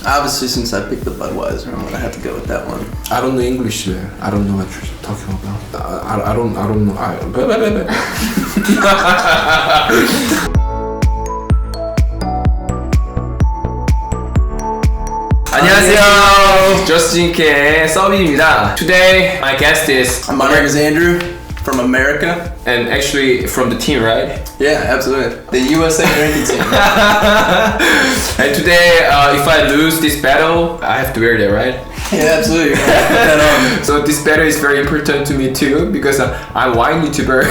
Obviously, since I picked the Budweiser, I'm gonna have to go with that one. I don't know English there. I don't know what you're talking about. I don't know. 안녕하세요. 저스틴의 서비입니다. Today my guest is My name is Andrew from America. and actually from the team, right? Yeah, absolutely. The USA drinking team. And today, if I lose this battle, I have to wear that, right? Yeah, absolutely. You're gonna put that on. So this battle is very important to me too because I'm a wine YouTuber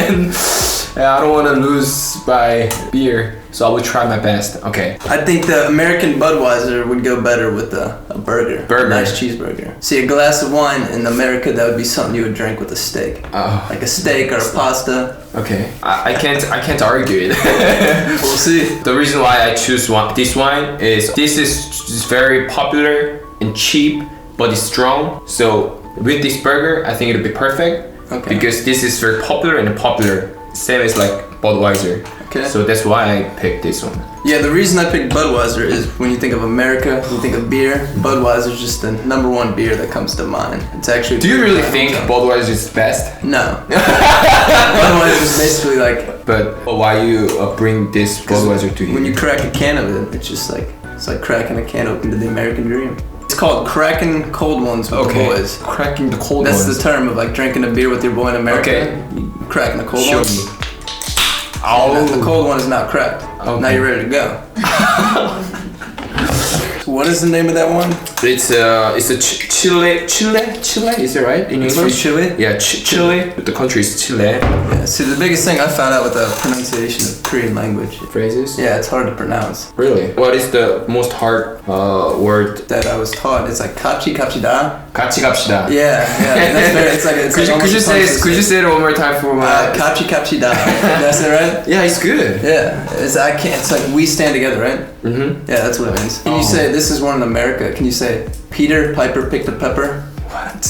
and I don't want to lose by beer. So I will try my best. Okay. I think the American Budweiser would go better with a burger. A nice cheeseburger. See, a glass of wine in America, that would be something you would drink with a steak. Like a steak or a pasta. Okay. I can't argue it. We'll see. The reason why I choose this wine is this is very popular and cheap, but it's strong. So with this burger, I think it'll be perfect. Okay. Because this is very popular and popular. Same as like Budweiser. Okay. So that's why I picked this one. Yeah, the reason I picked Budweiser is when you think of America, you think of beer. Budweiser is just the #1 beer that comes to mind. It's actually. Do you really think Budweiser is best? No. Budweiser is basically like. But why you bring this Budweiser to you? When you crack a can of it, it's just like cracking a can open to the American dream. It's called cracking cold ones with the boys. Cracking the cold That's ones. the term of like drinking a beer with your boy in America. Okay. You cracking the cold Show ones. me. Oh. The cold one is not cracked. Okay. Now you're ready to go. So what is the name of that one? It's a Chile, is it right in It's English? from Chile? Yeah, Chile. The country is Chile. Yeah, see the biggest thing I found out with the pronunciation of Korean language. Phrases? Yeah, it's hard to pronounce. Really? What is the most hard word? That I was taught. It's like kapchida. 같이 갑시다. Yeah, that's very, it's like Could you say it one more time for my? kapchida. That's it, right? Yeah, it's good. Yeah, it's like we stand together, right? Mm-hmm. Yeah, that's what it means. Can you say this is one in America? Can you say Peter Piper picked a pepper? What?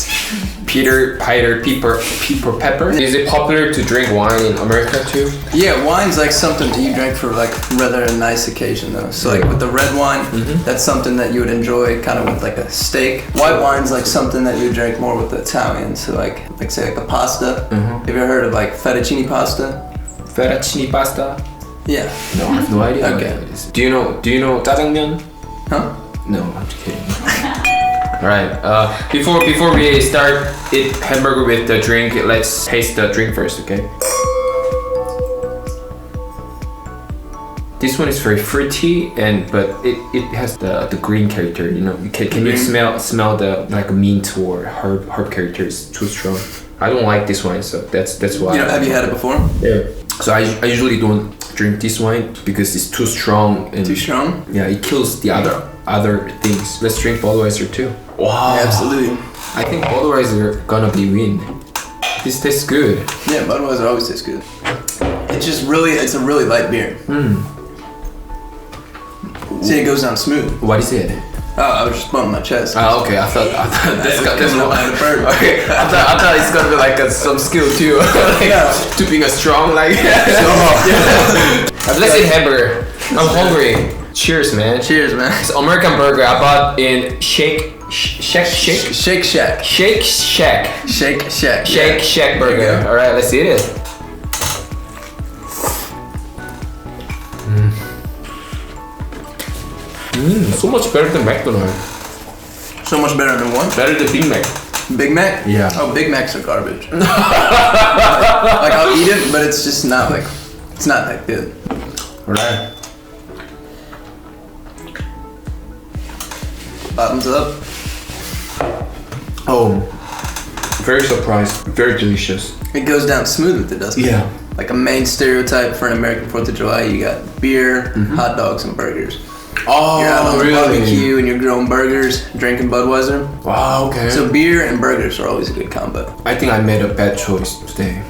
Peter Pepper. Is it popular to drink wine in America too? Yeah, wine's like something that you drink for like rather a nice occasion though. So like with the red wine, that's something that you would enjoy kind of with like a steak. White wine's like something that you drink more with the Italian. So like say like a pasta. Have you ever heard of like fettuccine pasta? Fettuccine pasta? Yeah. No, I have no idea. Okay. What that is. Do you know 짜장면? Huh? No, I'm just kidding. Alright, before we start eat hamburger with the drink, let's taste the drink first, okay? This one is very fruity but it has the green character, you know. Can you smell the like mint or herb character is too strong. I don't like this wine, so that's why. You know, have you had it before? Yeah. So I usually don't drink this wine because it's too strong and Too strong? yeah, it kills the other things. Let's drink Budweiser too. Wow. Yeah, absolutely. I think Budweiser gonna be win. This tastes good. Yeah, Budweiser always tastes good. It's a really light beer. See, it goes down smooth. What is it? Oh, I was just bumping my chest. Oh, okay. I thought that's not like the bird. Okay, I thought it's gonna be like some skill too, like to being a strong like. Let's eat hamburger. I'm hungry. Cheers, man. Cheers, man. It's American burger I bought in Shake Shack burger. All right, let's eat it. So much better than McDonald's. So much better than what? Better than Big Mac. Big Mac? Yeah. Oh, Big Macs are garbage. Like I'll eat it, but it's just not like, it's not that good. Alright. Bottoms up. Oh, very surprised. Very delicious. It goes down smooth with it, doesn't it? Yeah. Like a main stereotype for an American 4th of July, you got beer, hot dogs, and burgers. Oh, You're out on the really? barbecue and you're grilling burgers, drinking Budweiser. Wow, okay. So beer and burgers are always a good combo. I think I made a bad choice today.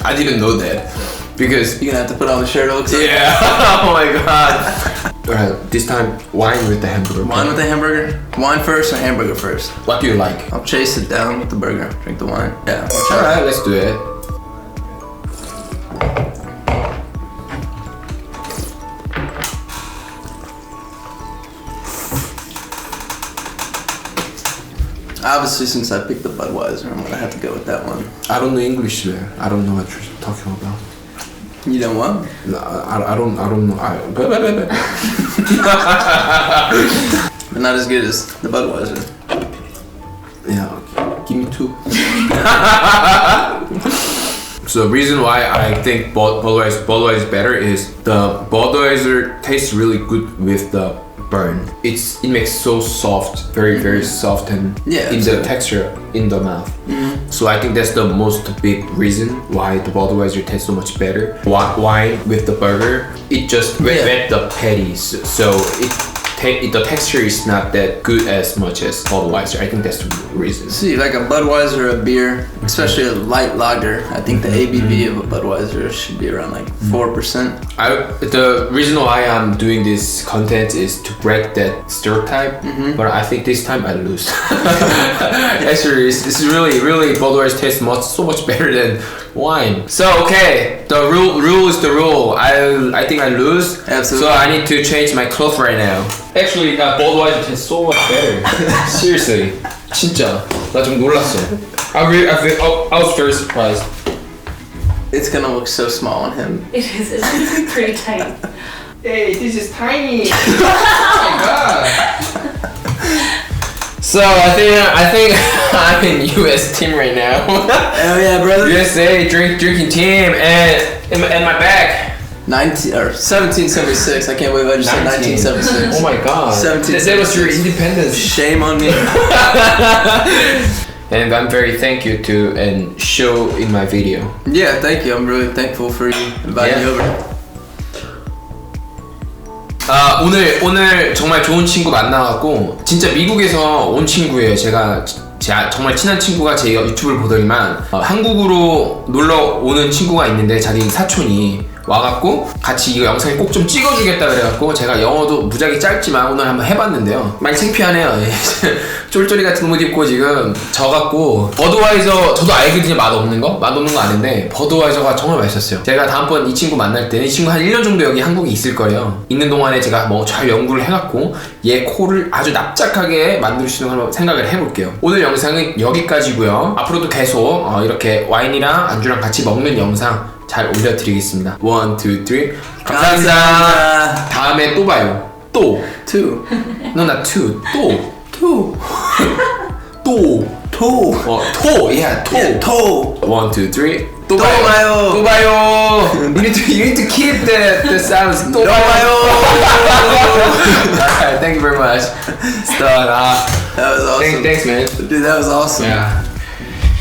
I didn't know that. Because You're gonna have to put on the shirt, it looks like. yeah. Oh my god. Alright, this time wine with the hamburger. Wine with the hamburger? Wine first or hamburger first? What do you like? I'll chase it down with the burger, drink the wine. Yeah. Alright, let's do it. Obviously, since I picked the Budweiser, I'm gonna have to go with that one. I don't know English, man. I don't know what you're talking about. You know what? No, I don't know. But not as good as the Budweiser. Yeah, okay. Give me 2. So the reason why I think Budweiser is better is the Budweiser tastes really good with the burn. It makes so soft, very soft and in the texture in the mouth. So I think that's the most big reason why the Budweiser tastes so much better. Wine with the burger, it just wet the patties, so the texture is not that good as much as Budweiser. I think that's the reason. See, like a Budweiser, a beer, especially a light lager, I think the ABV of a Budweiser should be around like 4%. The reason why I'm doing this content is to break that stereotype, but I think this time I lose. Actually, it's really Budweiser tastes so much better than wine. So okay, the rule is the rule. I think I lose. Absolutely. So I need to change my clothes right now. Actually, Budweiser tastes so much better. Seriously, 진짜 나 좀 놀랐어. I was very surprised. It's gonna look so small on him. It is. It's pretty tight. Hey, this is tiny. Oh my god. So I think I'm in US team right now. Oh yeah, brother. USA drinking team and my bag. 1776. I can't believe I just said 1976. Oh my god. 1776. That was your independence. Shame on me. And I'm very thank you to and show in my video. Yeah, thank you. I'm really thankful for you inviting me over. 오늘 정말 좋은 친구 만나갖고 진짜 미국에서 온 친구예요. 제가 정말 친한 친구가 제 유튜브를 보더니만 한국으로 놀러 오는 친구가 있는데 자기 사촌이 와갖고 같이 이거 영상을 꼭 좀 찍어주겠다 그래갖고 제가 영어도 무지하게 짧지만 오늘 한번 해봤는데요. 많이 창피하네요. 쫄쫄이 같은 옷 입고 지금 져갖고 버드와이저 저도 알거든요. 맛없는 거 아는데 버드와이저가 정말 맛있었어요. 제가 다음번 이 친구 만날 때는 이 친구 한 1년 정도 여기 한국에 있을 거예요. 있는 동안에 제가 뭐 잘 연구를 해갖고 얘 코를 아주 납작하게 만들 수 있는 걸 생각을 해볼게요. 오늘 영상은 여기까지고요. 앞으로도 계속 이렇게 와인이랑 안주랑 같이 먹는 영상 잘 올려드리겠습니다. 1, 2, 3 감사합니다. 다음에 또 봐요. 또 2. No, not two. 또 yeah, 또 1, 2, 3 또 봐요. 또 봐요. You need to keep the sounds. 또 봐요. Alright, thank you very much. That was awesome. Thanks, man. Dude, that was awesome. Yeah.